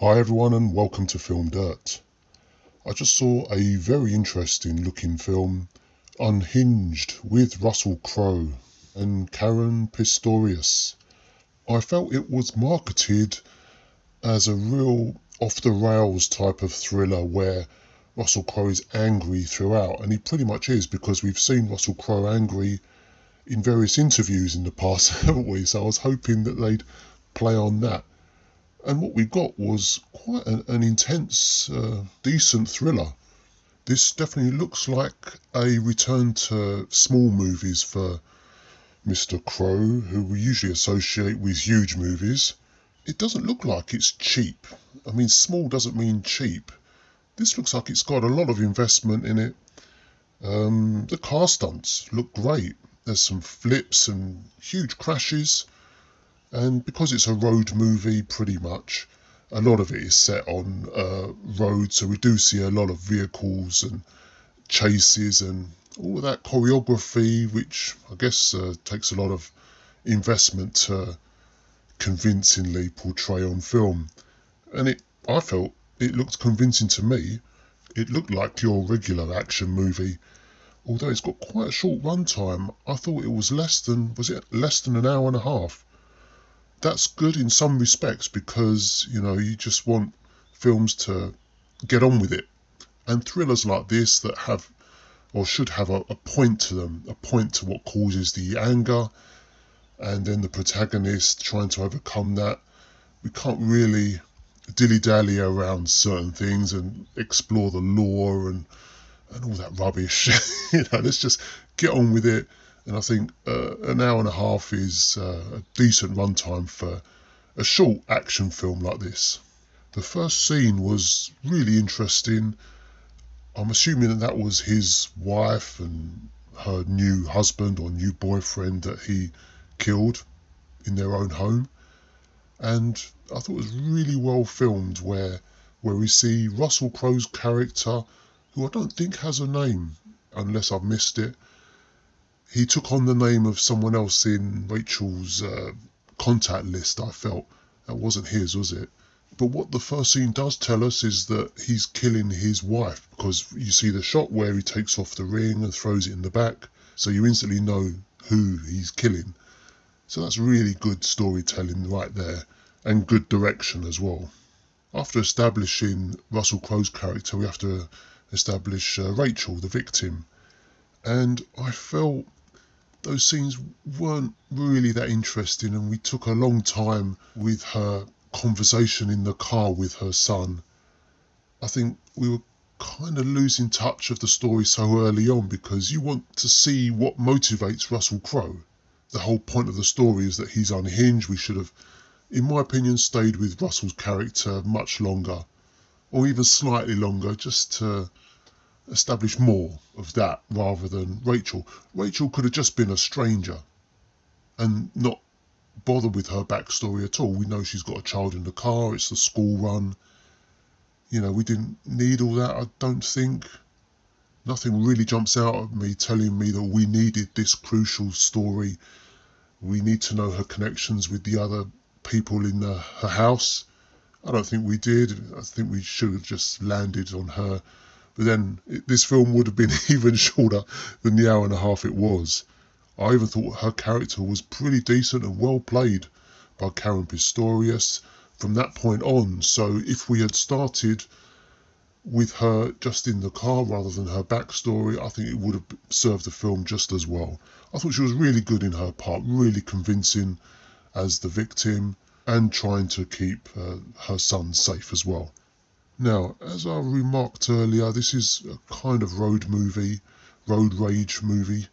Hi everyone and welcome to FilmDirt. I just saw a very interesting looking film, Unhinged, with Russell Crowe and Caren Pistorius. I felt it was marketed as a real off-the-rails type of thriller where Russell Crowe is angry throughout, and he pretty much is because we've seen Russell Crowe angry in various interviews in the past, haven't we? So I was hoping that they'd play on that. And what we got was quite an intense, decent thriller. This definitely looks like a return to small movies for Mr. Crowe, who we usually associate with huge movies. It doesn't look like it's cheap. I mean, small doesn't mean cheap. This looks like it's got a lot of investment in it. The car stunts look great. There's some flips and huge crashes. And because it's a road movie, pretty much, a lot of it is set on roads, so we do see a lot of vehicles and chases and all of that choreography, which I guess takes a lot of investment to convincingly portray on film. And I felt it looked convincing to me. It looked like your regular action movie, although it's got quite a short runtime. I thought it was was it less than an hour and a half? That's good in some respects because, you just want films to get on with it. And thrillers like this that have, or should have a point to them, a point to what causes the anger, and then the protagonist trying to overcome that. We can't really dilly-dally around certain things and explore the lore and all that rubbish. Let's just get on with it. And I think an hour and a half is a decent runtime for a short action film like this. The first scene was really interesting. I'm assuming that was his wife and her new husband or new boyfriend that he killed in their own home. And I thought it was really well filmed where we see Russell Crowe's character, who I don't think has a name unless I've missed it. He took on the name of someone else in Rachel's contact list, I felt. That wasn't his, was it? But what the first scene does tell us is that he's killing his wife, because you see the shot where he takes off the ring and throws it in the back, so you instantly know who he's killing. So that's really good storytelling right there, and good direction as well. After establishing Russell Crowe's character, we have to establish Rachel, the victim. And I felt those scenes weren't really that interesting, and we took a long time with her conversation in the car with her son. I think we were kind of losing touch of the story so early on because you want to see what motivates Russell Crowe. The whole point of the story is that he's unhinged. We should have, in my opinion, stayed with Russell's character much longer, or even slightly longer, just to establish more of that rather than Rachel. Rachel could have just been a stranger and not bother with her backstory at all. We know she's got a child in the car, it's the school run. We didn't need all that, I don't think. Nothing really jumps out at me telling me that we needed this crucial story. We need to know her connections with the other people in her house. I don't think we did. I think we should have just landed on her. But then this film would have been even shorter than the hour and a half it was. I even thought her character was pretty decent and well played by Caren Pistorius from that point on. So if we had started with her just in the car rather than her backstory, I think it would have served the film just as well. I thought she was really good in her part, really convincing as the victim and trying to keep her son safe as well. Now, as I remarked earlier, this is a kind of road rage movie.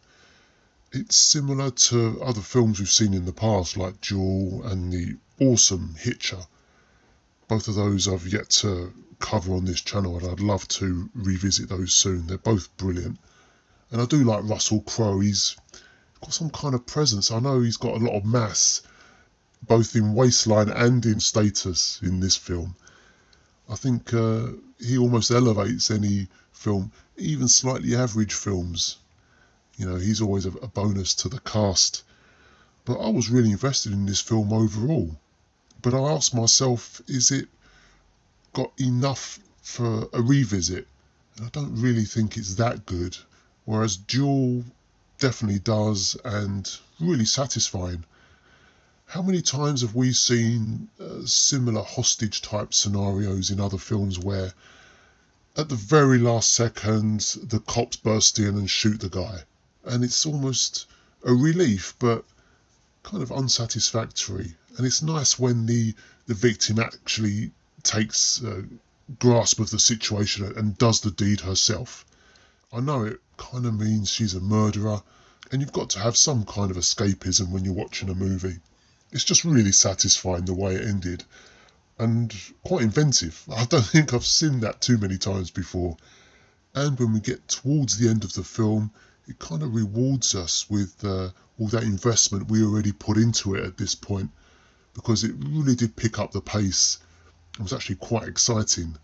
It's similar to other films we've seen in the past, like Duel and the awesome Hitcher. Both of those I've yet to cover on this channel, and I'd love to revisit those soon. They're both brilliant. And I do like Russell Crowe. He's got some kind of presence. I know he's got a lot of mass, both in waistline and in status in this film. I think he almost elevates any film, even slightly average films. He's always a bonus to the cast. But I was really invested in this film overall. But I asked myself, is it got enough for a revisit. And I don't really think it's that good, whereas Duel definitely does, and really satisfying. How many times have we seen similar hostage type scenarios in other films where at the very last second the cops burst in and shoot the guy, and it's almost a relief but kind of unsatisfactory. And it's nice when the victim actually takes grasp of the situation and does the deed herself. I know it kind of means she's a murderer, and you've got to have some kind of escapism when you're watching a movie. It's just really satisfying the way it ended, and quite inventive. I don't think I've seen that too many times before. And when we get towards the end of the film, it kind of rewards us with all that investment we already put into it at this point, because it really did pick up the pace. It was actually quite exciting.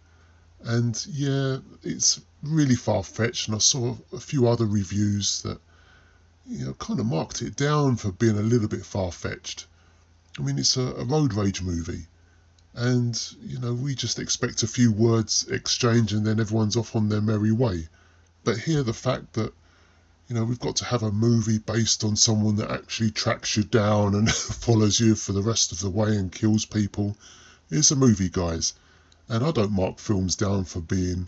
And yeah, it's really far-fetched, and I saw a few other reviews that, you know, kind of marked it down for being a little bit far-fetched. I mean, it's a road rage movie, and, you know, we just expect a few words exchange and then everyone's off on their merry way. But here, the fact that, you know, we've got to have a movie based on someone that actually tracks you down and follows you for the rest of the way and kills people. It's a movie, guys. And I don't mark films down for being,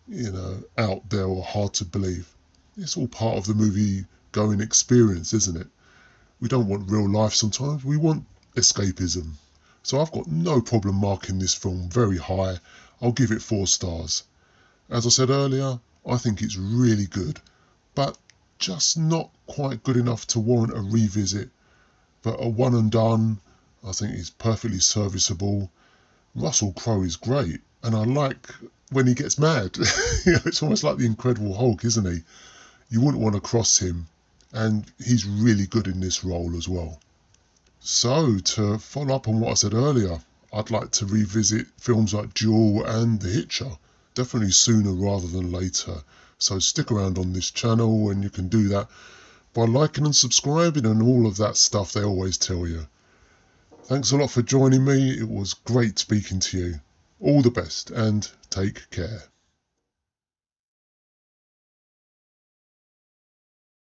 you know, out there or hard to believe. It's all part of the movie going experience, isn't it? We don't want real life sometimes. We want escapism. So I've got no problem marking this film very high. I'll give it 4 stars. As I said earlier, I think it's really good, but just not quite good enough to warrant a revisit. But a one and done, I think, is perfectly serviceable. Russell Crowe is great, and I like when he gets mad. You know, it's almost like the Incredible Hulk, isn't he? You wouldn't want to cross him, and he's really good in this role as well. So, to follow up on what I said earlier, I'd like to revisit films like Duel and The Hitcher, definitely sooner rather than later. So stick around on this channel, and you can do that by liking and subscribing and all of that stuff they always tell you. Thanks a lot for joining me. It was great speaking to you. All the best, and take care.